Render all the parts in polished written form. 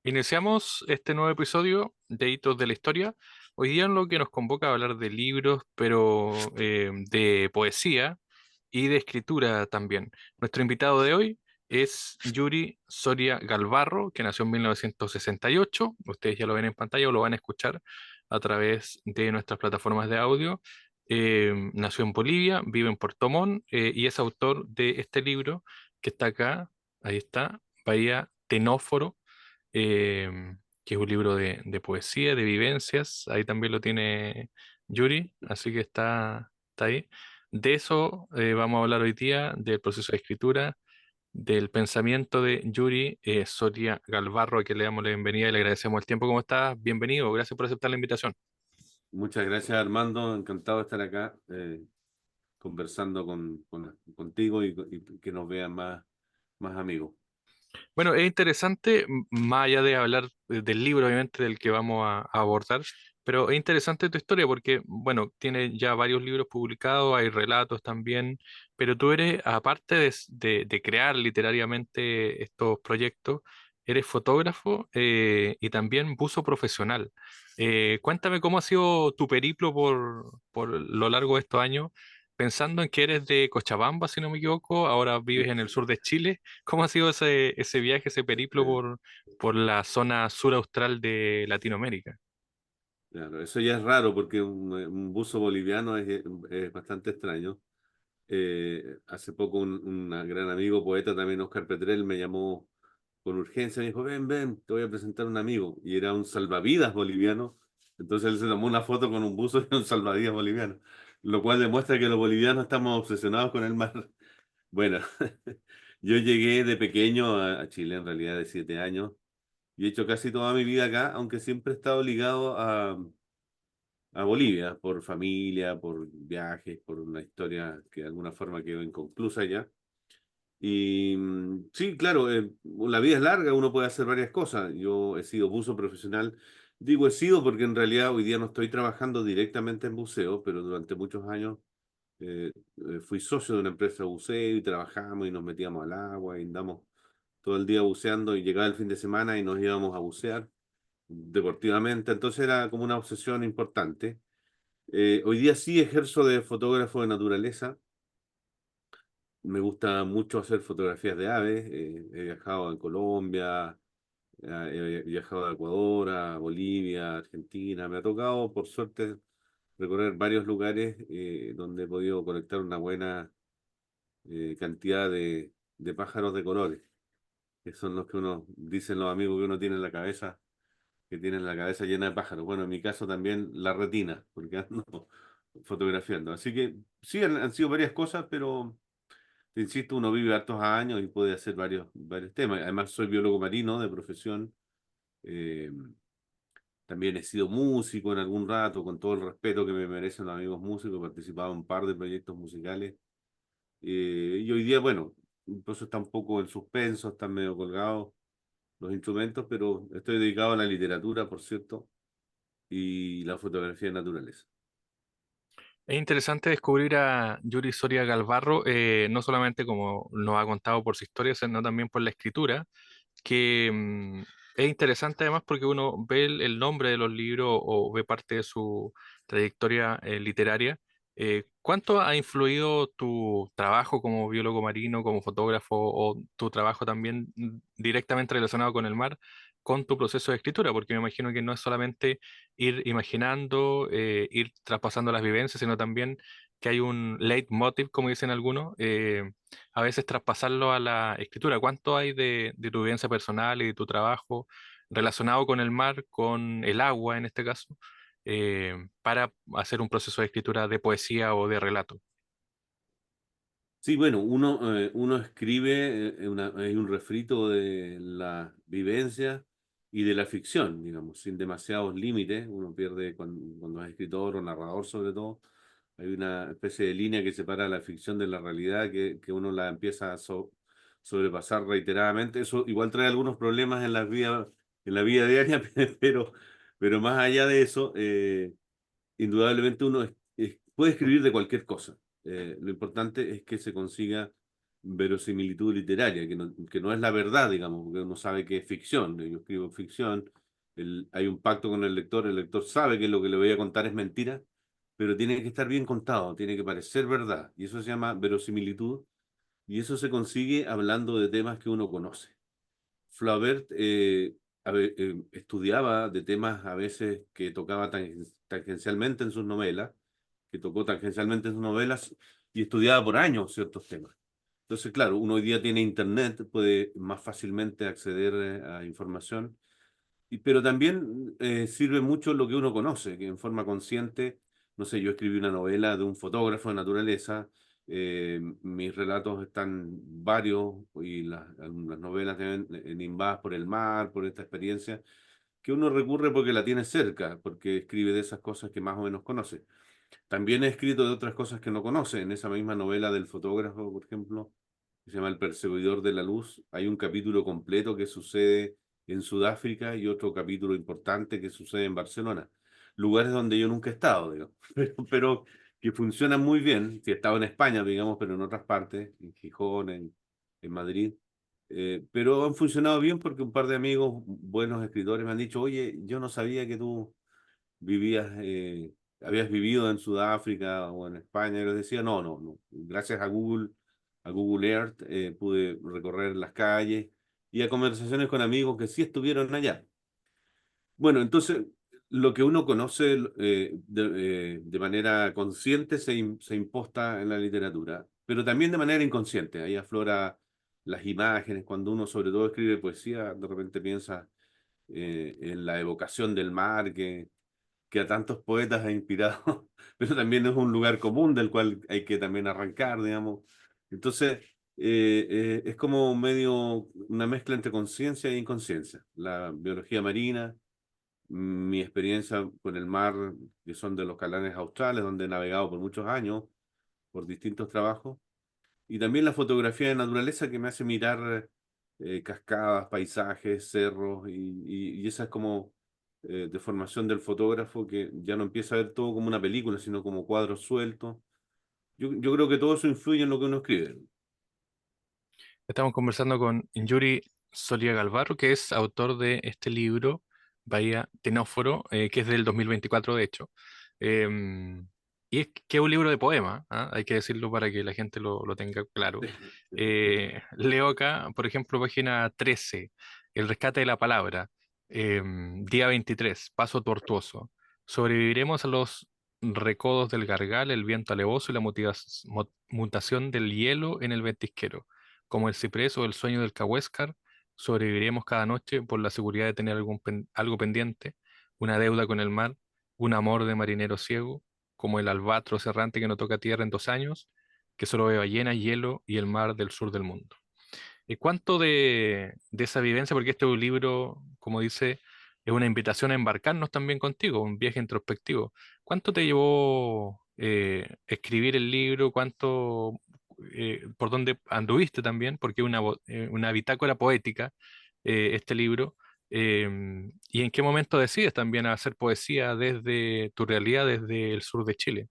Iniciamos este nuevo episodio de Hitos de la Historia. Hoy día en lo que nos convoca a hablar de libros, pero de poesía y de escritura también. Nuestro invitado de hoy es Yuri Soria Galvarro, que nació en 1968. Ustedes ya lo ven en pantalla o lo van a escuchar a través de nuestras plataformas de audio. Nació en Bolivia, vive en Puerto Montt y es autor de este libro que está acá. Ahí está, Bahía Tenóforo, que es un libro de poesía, de vivencias. Ahí también lo tiene Yuri, así que está ahí. De eso vamos a hablar hoy día, del proceso de escritura, del pensamiento de Yuri Soria Galvarro, a quien le damos la bienvenida y le agradecemos el tiempo. ¿Cómo estás? Bienvenido, gracias por aceptar la invitación. Muchas gracias, Armando. Encantado de estar acá conversando contigo y que nos vean más amigos. Bueno, es interesante, más allá de hablar del libro, obviamente, del que vamos a abordar, pero es interesante tu historia porque, bueno, tiene ya varios libros publicados, hay relatos también, pero tú eres, aparte de crear literariamente estos proyectos, eres fotógrafo y también buzo profesional. Cuéntame cómo ha sido tu periplo por lo largo de estos años, pensando en que eres de Cochabamba, si no me equivoco, ahora vives en el sur de Chile. ¿Cómo ha sido ese viaje, ese periplo Eh, por la zona sur austral de Latinoamérica? claro, eso ya es raro porque un buzo boliviano es bastante extraño. Hace poco un gran amigo, poeta también, Oscar Petrel, me llamó con urgencia, me dijo, ven, te voy a presentar a un amigo. Y era un salvavidas boliviano. Entonces él se tomó una foto con un buzo y un salvavidas boliviano, lo cual demuestra que los bolivianos estamos obsesionados con el mar. Bueno, yo llegué de pequeño a Chile, en realidad de 7 años, y he hecho casi toda mi vida acá, aunque siempre he estado ligado a Bolivia, por familia, por viajes, por una historia que de alguna forma quedó inconclusa ya. Y sí, claro, la vida es larga, uno puede hacer varias cosas. Yo he sido buzo profesional, digo he sido porque en realidad hoy día no estoy trabajando directamente en buceo, pero durante muchos años fui socio de una empresa de buceo y trabajamos y nos metíamos al agua y andamos todo el día buceando y llegaba el fin de semana y nos íbamos a bucear deportivamente. Entonces era como una obsesión importante. Hoy día sí ejerzo de fotógrafo de naturaleza. Me gusta mucho hacer fotografías de aves. He viajado a Colombia, he viajado a Ecuador, a Bolivia, Argentina. Me ha tocado, por suerte, recorrer varios lugares donde he podido colectar una buena cantidad de pájaros de colores, que son los que uno, dicen los amigos que uno tiene en la cabeza, que tiene la cabeza llena de pájaros. Bueno, en mi caso también la retina, porque ando fotografiando. Así que sí, han sido varias cosas, pero te insisto, uno vive hartos años y puede hacer varios temas. Además, soy biólogo marino de profesión. eh, También he sido músico en algún rato, con todo el respeto que me merecen los amigos músicos. He participado en un par de proyectos musicales. Y hoy día, bueno, incluso está un poco en suspenso, están medio colgados los instrumentos, pero estoy dedicado a la literatura, por cierto, y la fotografía de naturaleza. Es interesante descubrir a Yuri Soria Galvarro, no solamente como nos ha contado por su historia, sino también por la escritura, que es interesante además porque uno ve el nombre de los libros o ve parte de su trayectoria literaria. ¿Cuánto ha influido tu trabajo como biólogo marino, como fotógrafo o tu trabajo también directamente relacionado con el mar, con tu proceso de escritura? Porque me imagino que no es solamente ir imaginando, ir traspasando las vivencias, sino también que hay un leitmotiv, como dicen algunos, a veces traspasarlo a la escritura. ¿Cuánto hay de tu vivencia personal y de tu trabajo relacionado con el mar, con el agua en este caso, para hacer un proceso de escritura de poesía o de relato? Sí, bueno, uno escribe, hay un refrito de la vivencia y de la ficción, digamos, sin demasiados límites. Uno pierde cuando es escritor o narrador, sobre todo. Hay una especie de línea que separa la ficción de la realidad que uno la empieza a sobrepasar reiteradamente. Eso igual trae algunos problemas en la vida diaria, pero más allá de eso, indudablemente uno puede escribir de cualquier cosa. Lo importante es que se consiga verosimilitud literaria, que no es la verdad, digamos, porque uno sabe que es ficción. Yo escribo ficción, hay un pacto con el lector sabe que lo que le voy a contar es mentira, pero tiene que estar bien contado, tiene que parecer verdad, y eso se llama verosimilitud, y eso se consigue hablando de temas que uno conoce. Flaubert estudiaba de temas a veces que tocaba tangencialmente en sus novelas, que tocó tangencialmente en sus novelas, y estudiaba por años ciertos temas. Entonces, claro, uno hoy día tiene internet, puede más fácilmente acceder a información, pero también sirve mucho lo que uno conoce, que en forma consciente, no sé, yo escribí una novela de un fotógrafo de naturaleza, mis relatos están varios y las novelas nimbadas por el mar, por esta experiencia, que uno recurre porque la tiene cerca, porque escribe de esas cosas que más o menos conoce. También he escrito de otras cosas que no conoce. En esa misma novela del fotógrafo, por ejemplo, que se llama El perseguidor de la luz, hay un capítulo completo que sucede en Sudáfrica y otro capítulo importante que sucede en Barcelona. Lugares donde yo nunca he estado, digamos, pero que funcionan muy bien. Sí, he estado en España, digamos, pero en otras partes, en Gijón, en Madrid. Pero han funcionado bien porque un par de amigos, buenos escritores, me han dicho, oye, yo no sabía que tú vivías, habías vivido en Sudáfrica o en España, y les decía, no, no, no. Gracias a Google Earth, pude recorrer las calles y a conversaciones con amigos que sí estuvieron allá. Bueno, entonces, lo que uno conoce de manera consciente se imposta en la literatura, pero también de manera inconsciente. Ahí aflora las imágenes, cuando uno sobre todo escribe poesía, de repente piensa en la evocación del mar que a tantos poetas ha inspirado, pero también es un lugar común del cual hay que también arrancar, digamos. Entonces, es como medio una mezcla entre conciencia e inconsciencia. La biología marina, mi experiencia con el mar, que son de los Calanes Australes, donde he navegado por muchos años, por distintos trabajos, y también la fotografía de naturaleza que me hace mirar cascadas, paisajes, cerros, y esa es como deformación del fotógrafo que ya no empieza a ver todo como una película, sino como cuadros sueltos. Yo creo que todo eso influye en lo que uno escribe. Estamos conversando con Yuri Solía Galvarro, que es autor de este libro, Bahía Tenóforo, que es del 2024, de hecho. Em, y es que es un libro de poemas, ¿ah? Hay que decirlo para que la gente lo tenga claro. Leo acá, por ejemplo, página 13, El rescate de la palabra, día 23, Paso tortuoso. Sobreviviremos a los recodos del gargal, el viento alevoso y la mutación del hielo en el ventisquero. Como el ciprés o el sueño del cahuéscar, sobreviviremos cada noche por la seguridad de tener algo pendiente, una deuda con el mar, un amor de marinero ciego, como el albatros errante que no toca tierra en 2 años, que solo ve ballenas, hielo y el mar del sur del mundo. ¿Y cuánto de esa vivencia? Porque este es un libro, como dice, es una invitación a embarcarnos también contigo, un viaje introspectivo. ¿Cuánto te llevó escribir el libro? ¿Cuánto, por dónde anduviste también? Porque es una bitácora poética, este libro. ¿Y en qué momento decides también hacer poesía desde tu realidad, desde el sur de Chile?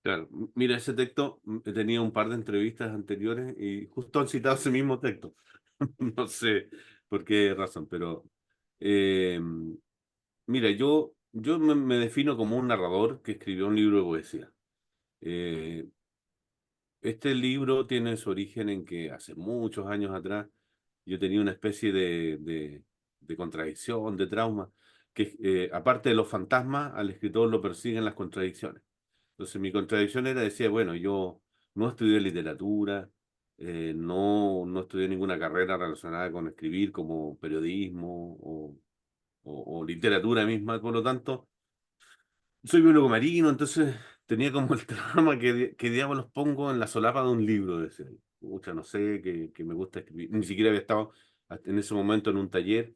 Claro, mira, ese texto, he tenido un par de entrevistas anteriores y justo han citado ese mismo texto. No sé por qué razón, pero eh, mira, yo me defino como un narrador que escribió un libro de poesía. Eh, este libro tiene su origen en que hace muchos años atrás yo tenía una especie de contradicción, de trauma, que aparte de los fantasmas, al escritor lo persiguen las contradicciones. Entonces mi contradicción era, decía, bueno, yo no estudié literatura, no estudié ninguna carrera relacionada con escribir como periodismo o literatura misma, por lo tanto, soy biólogo marino, entonces tenía como el trama que diablos pongo en la solapa de un libro, decía. Mucha, no sé, que me gusta escribir. Ni siquiera había estado en ese momento en un taller.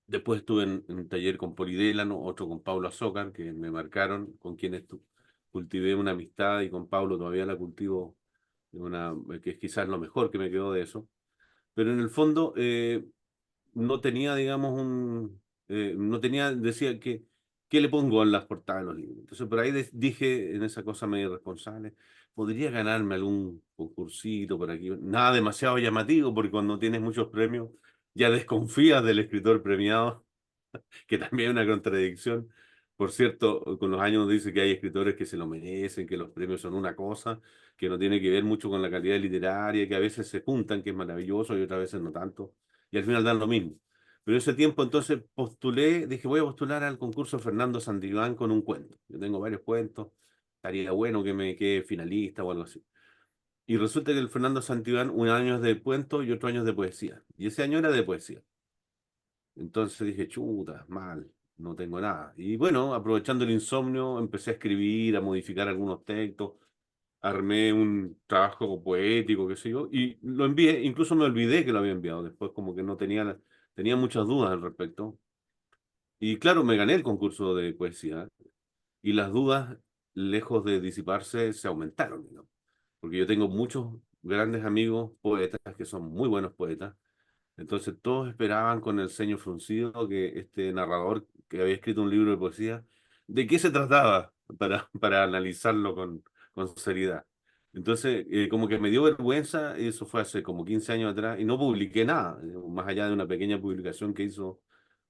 Después estuve en un taller con Polidélano, otro con Pablo Azócar, que me marcaron, con quienes cultivé una amistad y con Pablo todavía la cultivo, que es quizás lo mejor que me quedó de eso. Pero en el fondo no tenía, digamos, no tenía, decía que, ¿qué le pongo en las portadas de los libros? Entonces por ahí dije en esa cosa medio irresponsable, podría ganarme algún concursito por aquí. Nada demasiado llamativo, porque cuando tienes muchos premios ya desconfías del escritor premiado, que también es una contradicción. Por cierto, con los años dice que hay escritores que se lo merecen, que los premios son una cosa, que no tiene que ver mucho con la calidad literaria, que a veces se juntan, que es maravilloso, y otras veces no tanto, y al final dan lo mismo. Pero ese tiempo entonces postulé, dije, voy a postular al concurso Fernando Santillán con un cuento. Yo tengo varios cuentos, estaría bueno que me quede finalista o algo así. Y resulta que el Fernando Santillán, un año es de cuento y otro año es de poesía. Y ese año era de poesía. Entonces dije, chuta, mal, no tengo nada. Y bueno, aprovechando el insomnio, empecé a escribir, a modificar algunos textos, armé un trabajo poético, qué sé yo, y lo envié, incluso me olvidé que lo había enviado, después como que no tenía, tenía muchas dudas al respecto. Y claro, me gané el concurso de poesía, y las dudas, lejos de disiparse, se aumentaron, digamos. Porque yo tengo muchos grandes amigos poetas que son muy buenos poetas, entonces todos esperaban con el ceño fruncido que este narrador que había escrito un libro de poesía, ¿de qué se trataba? Para analizarlo con seriedad. Entonces, como que me dio vergüenza, y eso fue hace como 15 años atrás, y no publiqué nada, más allá de una pequeña publicación que hizo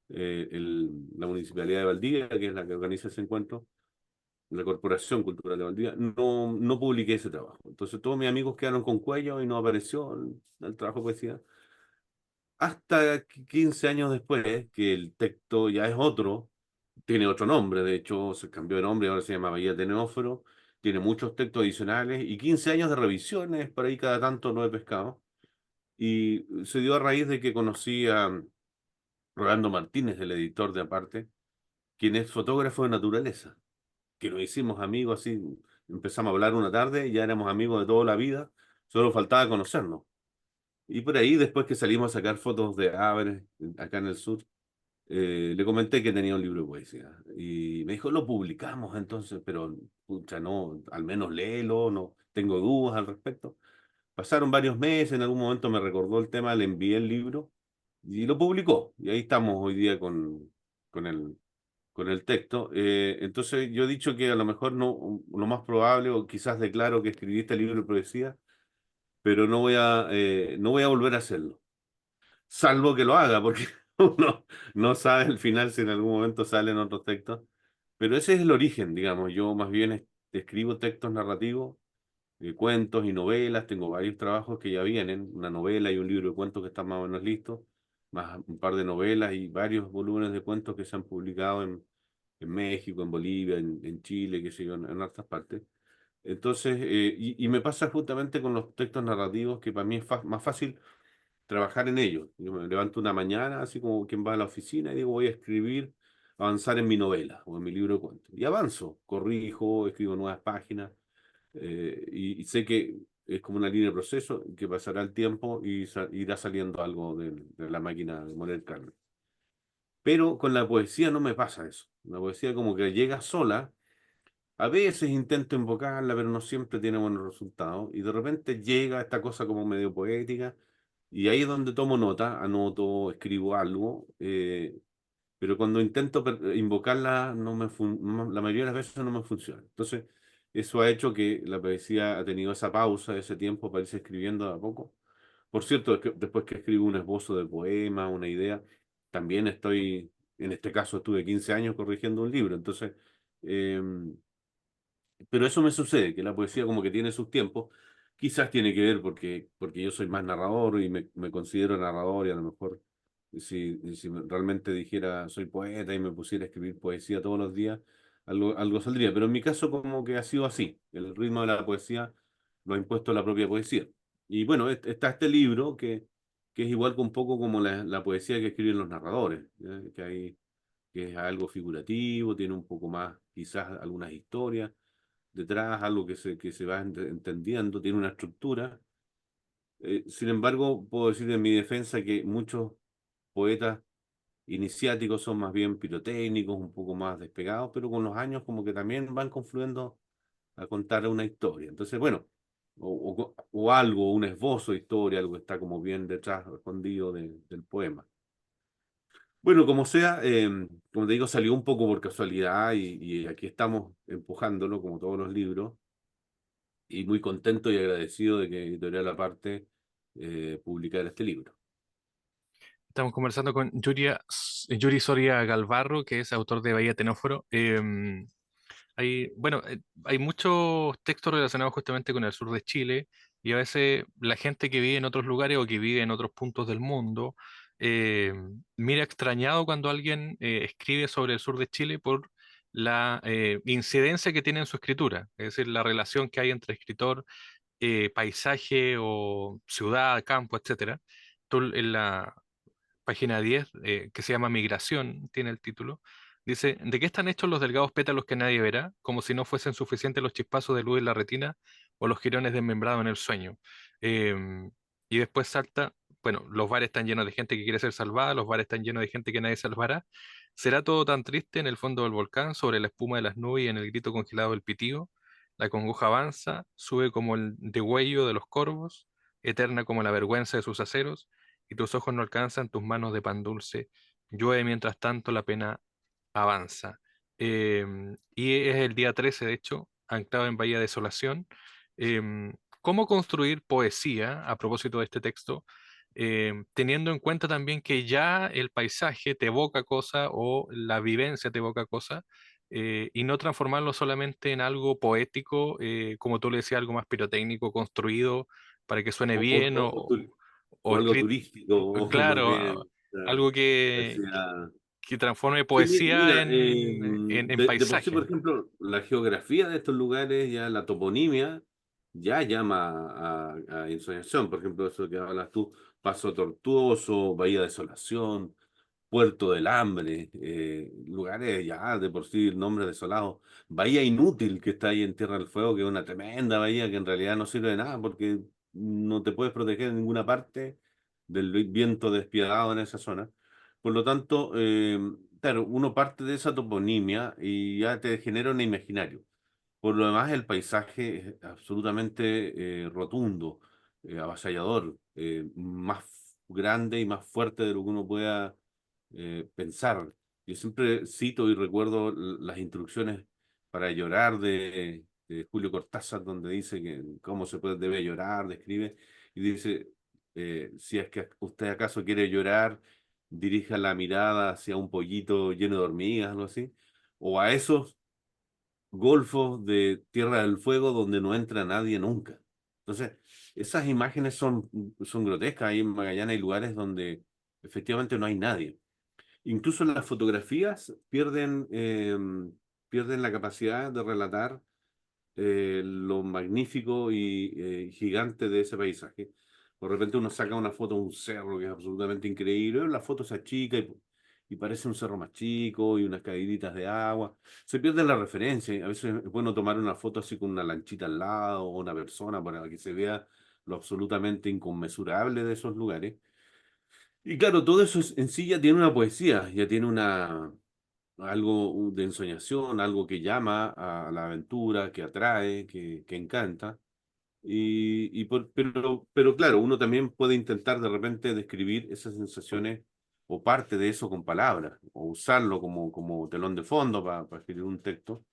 la Municipalidad de Valdivia, que es la que organiza ese encuentro, la Corporación Cultural de Valdivia, no publiqué ese trabajo. Entonces todos mis amigos quedaron con cuello y no apareció el trabajo de poesía hasta 15 años después, que el texto ya es otro, tiene otro nombre, de hecho se cambió de nombre, ahora se llama Bahía Tenóforo, tiene muchos textos adicionales y 15 años de revisiones, por ahí cada tanto no he pescado. Y se dio a raíz de que conocí a Rolando Martínez, el editor de Aparte, quien es fotógrafo de naturaleza, que nos hicimos amigos así, empezamos a hablar una tarde y ya éramos amigos de toda la vida, solo faltaba conocernos. Y por ahí, después que salimos a sacar fotos de aves acá en el sur, le comenté que tenía un libro de poesía. Y me dijo, lo publicamos entonces, pero pucha, no, al menos léelo, no, tengo dudas al respecto. Pasaron varios meses, en algún momento me recordó el tema, le envié el libro y lo publicó. Y ahí estamos hoy día con con el texto. Entonces yo he dicho que a lo mejor no, lo más probable, o quizás declaro que escribí este libro de poesía, pero no voy a volver a hacerlo, salvo que lo haga, porque uno no sabe al final si en algún momento salen otros textos. Pero ese es el origen, digamos. Yo más bien escribo textos narrativos, cuentos y novelas. Tengo varios trabajos que ya vienen, una novela y un libro de cuentos que están más o menos listos, más un par de novelas y varios volúmenes de cuentos que se han publicado en México, en Bolivia, en Chile, qué sé yo, en otras partes. Entonces, y me pasa justamente con los textos narrativos que para mí es más fácil trabajar en ello. Yo me levanto una mañana, así como quien va a la oficina, y digo, voy a escribir, avanzar en mi novela o en mi libro de cuentos. Y avanzo, corrijo, escribo nuevas páginas, y sé que es como una línea de proceso, que pasará el tiempo y irá saliendo algo de la máquina de moler carne. Pero con la poesía no me pasa eso. La poesía como que llega sola. A veces intento invocarla, pero no siempre tiene buenos resultados. Y de repente llega esta cosa como medio poética. Y ahí es donde tomo nota, anoto, escribo algo. Pero cuando intento invocarla, la mayoría de las veces no me funciona. Entonces, eso ha hecho que la poesía ha tenido esa pausa, ese tiempo para irse escribiendo de a poco. Por cierto, es que después que escribo un esbozo de poema, una idea, también estoy, en este caso estuve 15 años corrigiendo un libro. Entonces, em, pero eso me sucede, que la poesía como que tiene sus tiempos. Quizás tiene que ver porque yo soy más narrador y me considero narrador, y a lo mejor si realmente dijera soy poeta y me pusiera a escribir poesía todos los días, algo saldría. Pero en mi caso como que ha sido así. El ritmo de la poesía lo ha impuesto la propia poesía. Y bueno, está este libro que es igual que un poco como la poesía que escriben los narradores, ¿ya? Que es algo figurativo, tiene un poco más, quizás algunas historias detrás, algo que se va entendiendo, tiene una estructura. Sin embargo, puedo decir en mi defensa que muchos poetas iniciáticos son más bien pirotécnicos, un poco más despegados, pero con los años como que también van confluyendo a contar una historia. Entonces, bueno, o algo, un esbozo de historia, algo que está como bien detrás, escondido del poema. Bueno, como sea, como te digo, salió un poco por casualidad y aquí estamos empujándolo, como todos los libros. y muy contento y agradecido de que Editorial Aparte publicara este libro. Estamos conversando con Yuri Soria Galvarro, que es autor de Bahía Tenóforo. Hay muchos textos relacionados justamente con el sur de Chile y a veces la gente que vive en otros lugares o que vive en otros puntos del mundo eh, mira extrañado cuando alguien escribe sobre el sur de Chile por la incidencia que tiene en su escritura, es decir, la relación que hay entre escritor, paisaje o ciudad, campo, etcétera. Tú en la página 10, que se llama Migración, tiene el título, dice, ¿de qué están hechos los delgados pétalos que nadie verá? Como si no fuesen suficientes los chispazos de luz en la retina o los jirones desmembrados en el sueño. Em, y después salta, bueno, los bares están llenos de gente que quiere ser salvada, los bares están llenos de gente que nadie salvará. ¿Será todo tan triste en el fondo del volcán, sobre la espuma de las nubes y en el grito congelado del pitío? La congoja avanza, sube como el degüello de los corvos, eterna como la vergüenza de sus aceros y tus ojos no alcanzan tus manos de pan dulce. Llueve mientras tanto, la pena avanza. Y es el día 13 de hecho, anclado en Bahía Desolación. ¿Cómo construir poesía, a propósito de este texto, teniendo en cuenta también que ya el paisaje te evoca cosas o la vivencia te evoca cosas, y no transformarlo solamente en algo poético, como tú le decías, algo más pirotécnico, construido para que suene O, bien o- o tu- o o algo escrito, turístico, o más claro, bien, claro, algo que, hacia... que transforme Sí, poesía mira, en de por sí, por paisaje. ejemplo, la geografía de estos lugares, ya la toponimia, ya llama a ensoñación. Por ejemplo, eso que hablas tú, Paso Tortuoso, Bahía Desolación, Puerto del Hambre, lugares ya de por sí, nombres desolados. Bahía Inútil, que está ahí en Tierra del Fuego, que es una tremenda bahía que en realidad no sirve de nada porque no te puedes proteger en ninguna parte del viento despiadado en esa zona. Por lo tanto, claro, uno parte de esa toponimia y ya te genera un imaginario. Por lo demás, el paisaje es absolutamente rotundo, avasallador, más grande y más fuerte de lo que uno pueda pensar. Yo siempre cito y recuerdo las instrucciones para llorar de Julio Cortázar, donde dice que cómo debe llorar, describe, y dice, si es que usted acaso quiere llorar, dirija la mirada hacia un pollito lleno de hormigas, algo así, o a esos golfos de Tierra del Fuego donde no entra nadie nunca. Entonces, esas imágenes son grotescas. Ahí en Magallanes hay lugares donde efectivamente no hay nadie. Incluso las fotografías pierden la capacidad de relatar lo magnífico y gigante de ese paisaje. De repente uno saca una foto de un cerro que es absolutamente increíble, la foto se achica y parece un cerro más chico y unas caíditas de agua. Se pierde la referencia. A veces es bueno tomar una foto así con una lanchita al lado o una persona para que se vea lo absolutamente inconmensurable de esos lugares. Y claro, todo eso en sí ya tiene una poesía, ya tiene algo de ensoñación, algo que llama a la aventura, que atrae, que encanta. Pero claro, uno también puede intentar de repente describir esas sensaciones o parte de eso con palabras, o usarlo como telón de fondo para escribir un texto.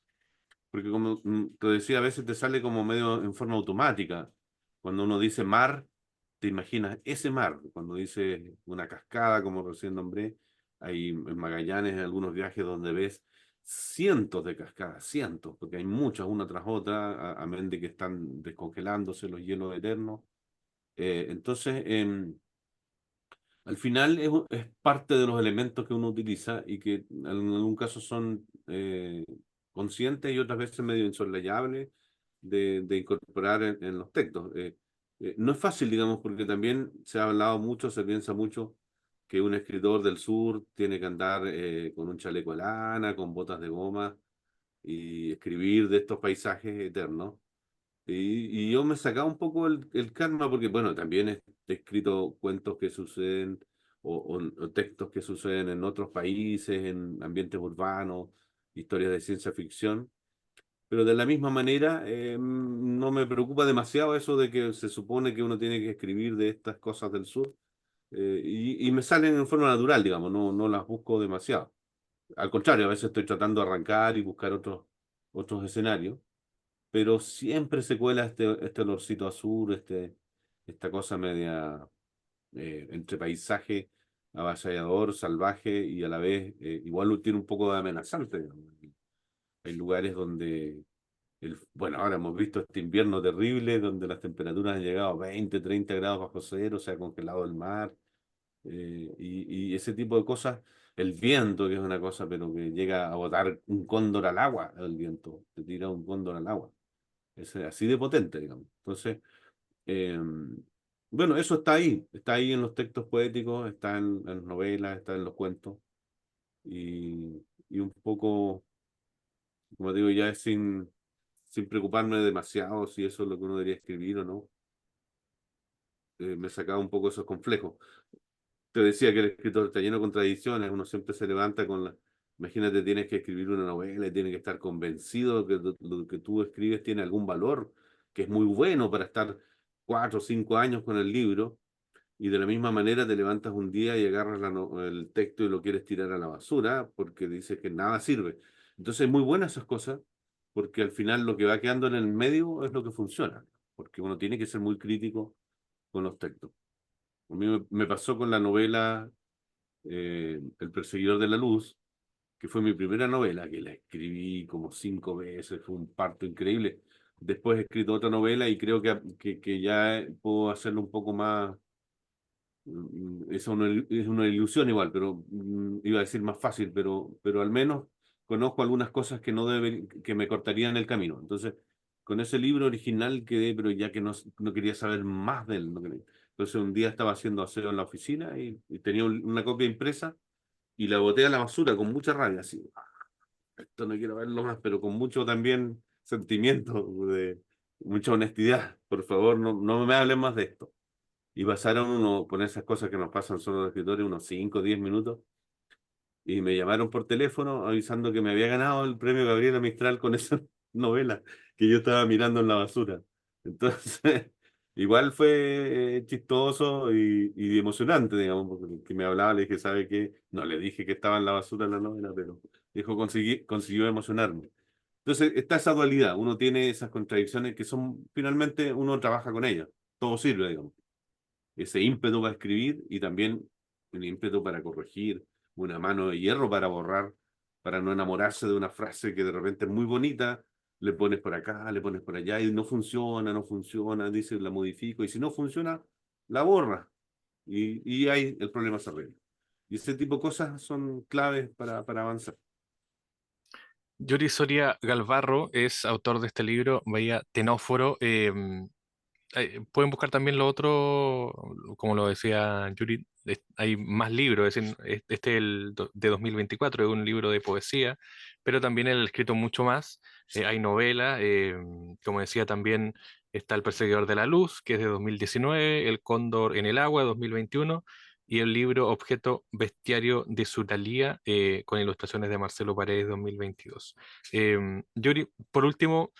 Porque como te decía, a veces te sale como medio en forma automática. Cuando uno dice mar, te imaginas ese mar. Cuando dice una cascada, como recién nombré, hay en Magallanes algunos viajes donde ves cientos de cascadas, cientos, porque hay muchas una tras otra, amén de que están descongelándose los hielos eternos. Entonces, al final es parte de los elementos que uno utiliza y que en algún caso son conscientes y otras veces medio insoslayables de incorporar en los textos. No es fácil, digamos, porque también se ha hablado mucho, se piensa mucho que un escritor del sur tiene que andar con un chaleco de lana, con botas de goma y escribir de estos paisajes eternos. Y yo me sacaba un poco el karma porque, bueno, también he escrito cuentos que suceden o textos que suceden en otros países, en ambientes urbanos, historias de ciencia ficción, pero de la misma manera no me preocupa demasiado eso de que se supone que uno tiene que escribir de estas cosas del sur, y me salen en forma natural, digamos, no las busco demasiado. Al contrario, a veces estoy tratando de arrancar y buscar otros escenarios. pero siempre se cuela este olorcito azul, esta cosa media entre paisaje avasallador, salvaje y a la vez igual tiene un poco de amenazante, digamos. Hay lugares donde, bueno, ahora hemos visto este invierno terrible donde las temperaturas han llegado a 20, 30 grados bajo cero, se ha congelado el mar, y ese tipo de cosas, el viento, que es una cosa, pero que llega a botar un cóndor al agua, el viento, te tira un cóndor al agua. Es así de potente, digamos. Entonces, eh, bueno, eso está ahí en los textos poéticos, está en las novelas, está en los cuentos, y un poco, como digo, ya es sin preocuparme demasiado si eso es lo que uno debería escribir o no. Me sacaba un poco esos complejos. Te decía que el escritor está lleno de contradicciones, uno siempre se levanta con la... Imagínate, tienes que escribir una novela y tienes que estar convencido de que lo que tú escribes tiene algún valor, que es muy bueno para estar 4 o 5 años con el libro, y de la misma manera te levantas un día y agarras el texto y lo quieres tirar a la basura porque dices que nada sirve. Entonces es muy buena esas cosas, porque al final lo que va quedando en el medio es lo que funciona, porque uno tiene que ser muy crítico con los textos. A mí me pasó con la novela El perseguidor de la luz, que fue mi primera novela, que la escribí como 5 veces, fue un parto increíble. Después he escrito otra novela y creo que ya puedo hacerlo un poco más. Es una ilusión igual, pero iba a decir más fácil, pero al menos conozco algunas cosas que no deben, que me cortarían el camino. Entonces, con ese libro original quedé, pero ya que no quería saber más de él. Entonces, un día estaba haciendo aseo en la oficina y tenía una copia impresa y la boté a la basura con mucha rabia, así, "Ah, esto no quiero verlo más", pero con mucho también sentimiento, de mucha honestidad. Por favor, no me hablen más de esto. Y pasaron con esas cosas que nos pasan solo los escritores, unos 5 o 10 minutos, y me llamaron por teléfono avisando que me había ganado el premio Gabriela Mistral con esa novela que yo estaba mirando en la basura. Entonces, igual fue chistoso y emocionante, digamos, porque el que me hablaba le dije, ¿sabe qué? No le dije que estaba en la basura la novela, pero dijo, consiguió emocionarme. Entonces, está esa dualidad, uno tiene esas contradicciones que son, finalmente, uno trabaja con ellas, todo sirve, digamos, ese ímpetu para escribir y también un ímpetu para corregir, una mano de hierro para borrar, para no enamorarse de una frase que de repente es muy bonita, le pones por acá, le pones por allá y no funciona, dices la modifico y si no funciona, la borra y ahí el problema se arregla. Y ese tipo de cosas son claves para avanzar. Yuri Soria Galvarro es autor de este libro, Bahía Tenóforo. Pueden buscar también lo otro, como lo decía Yuri, hay más libros, es decir, este es de 2024, es un libro de poesía, pero también él ha escrito mucho más. Hay novela, como decía también está El Perseguidor de la Luz, que es de 2019, El Cóndor en el Agua, 2021, y el libro Objeto Bestiario de Suralia, con ilustraciones de Marcelo Paredes, 2022. Yuri, por último,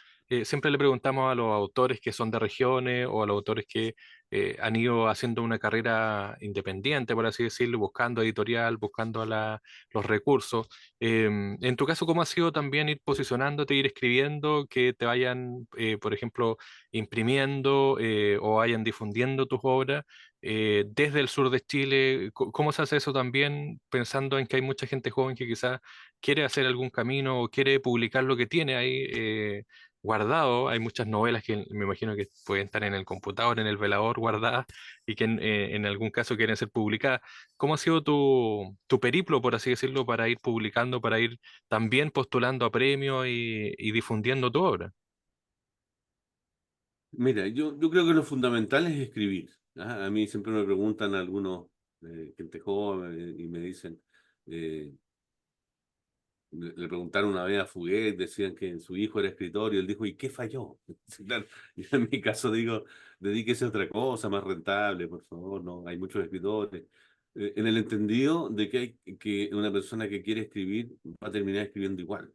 siempre le preguntamos a los autores que son de regiones o a los autores que han ido haciendo una carrera independiente, por así decirlo, buscando editorial, buscando los recursos. En tu caso, ¿cómo ha sido también ir posicionándote, ir escribiendo, que te vayan, por ejemplo, imprimiendo o vayan difundiendo tus obras? Desde el sur de Chile, ¿cómo se hace eso también pensando en que hay mucha gente joven que quizás quiere hacer algún camino o quiere publicar lo que tiene ahí guardado? Hay muchas novelas que me imagino que pueden estar en el computador, en el velador guardadas y que en algún caso quieren ser publicadas. ¿Cómo ha sido tu periplo, por así decirlo, para ir publicando, para ir también postulando a premios y difundiendo tu obra? Mira, yo creo que lo fundamental es escribir. ¿Ah? A mí siempre me preguntan algunos, gente joven, y me dicen, eh, le preguntaron una vez a Fuguet, decían que su hijo era escritor y él dijo, ¿y qué falló? Sí, claro. Y en mi caso digo, dedíquese a otra cosa más rentable, por favor, no, hay muchos escritores. En el entendido de que una persona que quiere escribir va a terminar escribiendo igual.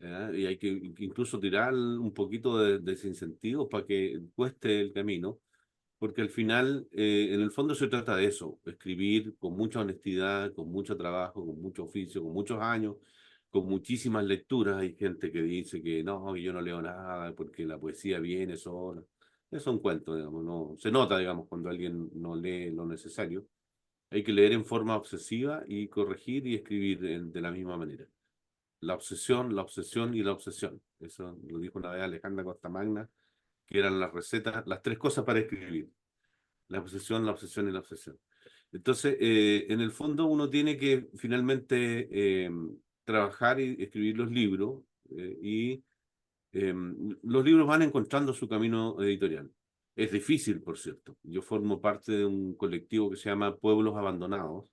¿Ya? Y hay que incluso tirar un poquito de desincentivos para que cueste el camino, porque al final, en el fondo se trata de eso, escribir con mucha honestidad, con mucho trabajo, con mucho oficio, con muchos años, con muchísimas lecturas. Hay gente que dice que no, que yo no leo nada porque la poesía viene sola. Eso es un cuento, digamos, no, se nota, digamos, cuando alguien no lee lo necesario. Hay que leer en forma obsesiva y corregir y escribir de la misma manera. La obsesión y la obsesión. Eso lo dijo una vez Alejandra Costamagna, que eran las recetas, las tres cosas para escribir. La obsesión y la obsesión. Entonces, en el fondo uno tiene que finalmente trabajar y escribir los libros y eh, los libros van encontrando su camino editorial. Es difícil, por cierto. Yo formo parte de un colectivo que se llama Pueblos Abandonados,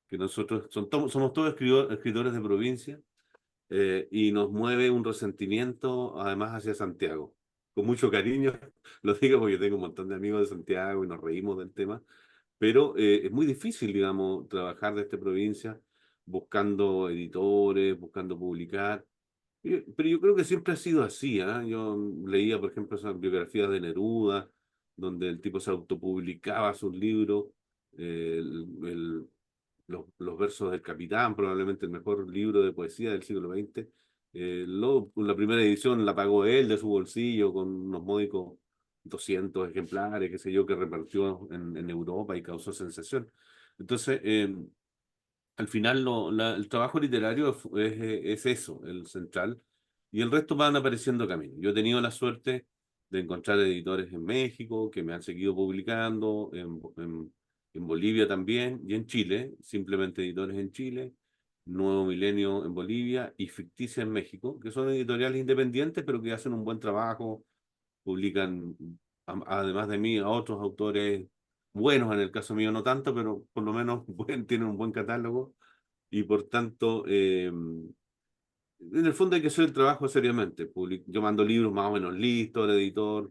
que nosotros somos todos escritores de provincia y nos mueve un resentimiento además hacia Santiago. Con mucho cariño, lo digo porque tengo un montón de amigos de Santiago y nos reímos del tema, pero es muy difícil, digamos, trabajar de esta provincia buscando editores, buscando publicar. Pero yo creo que siempre ha sido así, ¿ah? Yo leía, por ejemplo, esas biografías de Neruda, donde el tipo se autopublicaba sus libros, los versos del Capitán, probablemente el mejor libro de poesía del siglo XX. La primera edición la pagó él de su bolsillo con unos módicos 200 ejemplares, qué sé yo, que repartió en Europa y causó sensación. Entonces, al final el trabajo literario es eso, el central, y el resto van apareciendo caminos. Yo he tenido la suerte de encontrar editores en México que me han seguido publicando, en Bolivia también, y en Chile, simplemente editores en Chile, Nuevo Milenio en Bolivia y Ficticia en México, que son editoriales independientes, pero que hacen un buen trabajo, publican, además de mí, a otros autores buenos, en el caso mío no tanto, pero por lo menos tienen un buen catálogo y por tanto, en el fondo hay que hacer el trabajo seriamente. Yo mando libros más o menos listos al editor,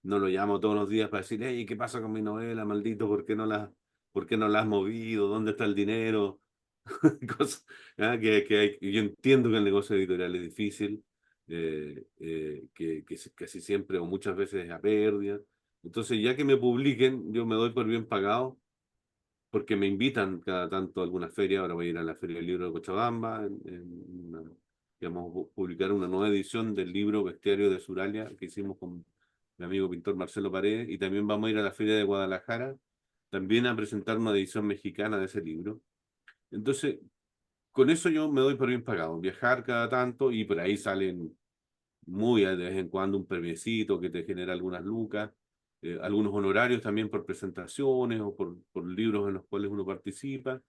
no lo llamo todos los días para decir, hey, ¿qué pasa con mi novela, maldito? ¿Por qué no la has movido? ¿Dónde está el dinero? Cosas, yo entiendo que el negocio editorial es difícil, que casi siempre o muchas veces es a pérdida. Entonces, ya que me publiquen, yo me doy por bien pagado porque me invitan cada tanto a alguna feria. Ahora voy a ir a la Feria del Libro de Cochabamba, digamos, publicar una nueva edición del libro Bestiario de Suralia que hicimos con mi amigo pintor Marcelo Paredes, y también vamos a ir a la Feria de Guadalajara, también a presentar una edición mexicana de ese libro. Entonces, con eso yo me doy por bien pagado, viajar cada tanto y por ahí salen muy de vez en cuando un premiecito que te genera algunas lucas, algunos honorarios también por presentaciones o por libros en los cuales uno participa,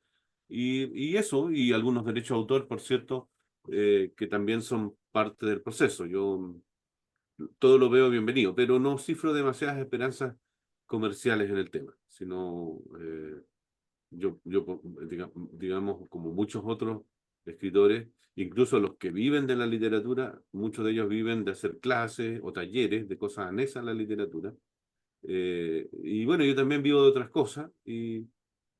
y eso, y algunos derechos de autor, por cierto, que también son parte del proceso. Yo todo lo veo bienvenido, pero no cifro demasiadas esperanzas comerciales en el tema, sino digamos, como muchos otros escritores, incluso los que viven de la literatura, muchos de ellos viven de hacer clases o talleres de cosas anexas a la literatura. Y bueno, yo también vivo de otras cosas y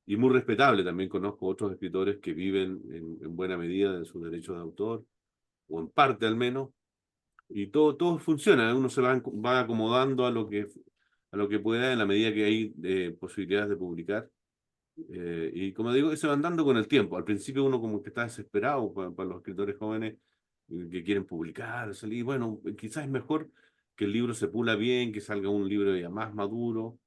muy respetable. También conozco otros escritores que viven en buena medida de sus derechos de autor, o en parte al menos, y todo funciona. Uno se va acomodando a lo que pueda en la medida que hay posibilidades de publicar. Y como digo, se van dando con el tiempo. Al principio uno como que está desesperado para los escritores jóvenes que quieren publicar, salir. Bueno, quizás es mejor que el libro se pula bien, que salga un libro ya más maduro.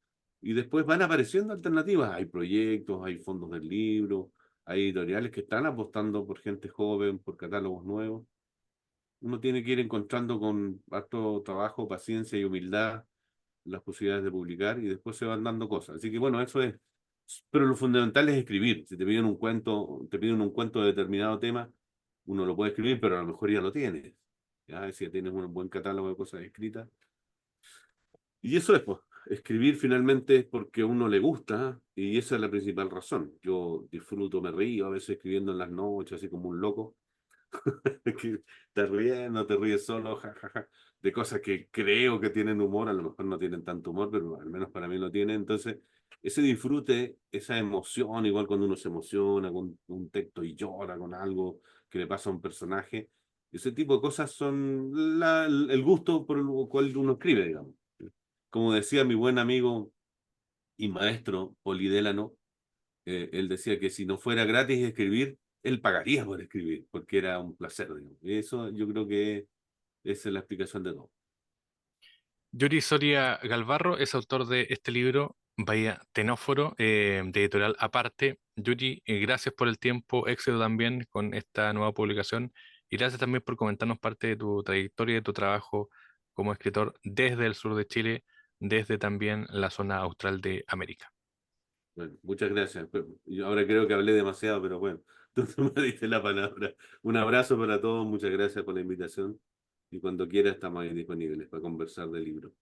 Y después van apareciendo alternativas. Hay proyectos, hay fondos del libro, hay editoriales que están apostando por gente joven, por catálogos nuevos. Uno tiene que ir encontrando con harto trabajo, paciencia y humildad las posibilidades de publicar, y después se van dando cosas. Así que bueno, eso es. Pero lo fundamental es escribir. Si te piden un cuento de determinado tema, uno lo puede escribir, pero a lo mejor ya lo tienes. ¿Ya? Si ya tienes un buen catálogo de cosas escritas. Y eso es, pues, escribir finalmente es porque a uno le gusta, y esa es la principal razón. Yo disfruto, me río a veces escribiendo en las noches, así como un loco, que te ríes, no te ríes solo, jajaja, de cosas que creo que tienen humor, a lo mejor no tienen tanto humor, pero al menos para mí lo tienen. Entonces, ese disfrute, esa emoción, igual cuando uno se emociona con un texto y llora con algo que le pasa a un personaje, ese tipo de cosas son el gusto por el cual uno escribe, digamos. Como decía mi buen amigo y maestro Polidélano, él decía que si no fuera gratis escribir, él pagaría por escribir, porque era un placer, digamos. Y eso yo creo que esa es la explicación de todo. Yuri Soria Galvarro es autor de este libro, Bahía Tenóforo, de editorial Aparte. Yuri, gracias por el tiempo, éxito también con esta nueva publicación y gracias también por comentarnos parte de tu trayectoria y de tu trabajo como escritor desde el sur de Chile, desde también la zona austral de América. Bueno, muchas gracias. Yo ahora creo que hablé demasiado, pero bueno, tú me diste la palabra. Un abrazo para todos, muchas gracias por la invitación y cuando quiera estamos ahí disponibles para conversar del libro.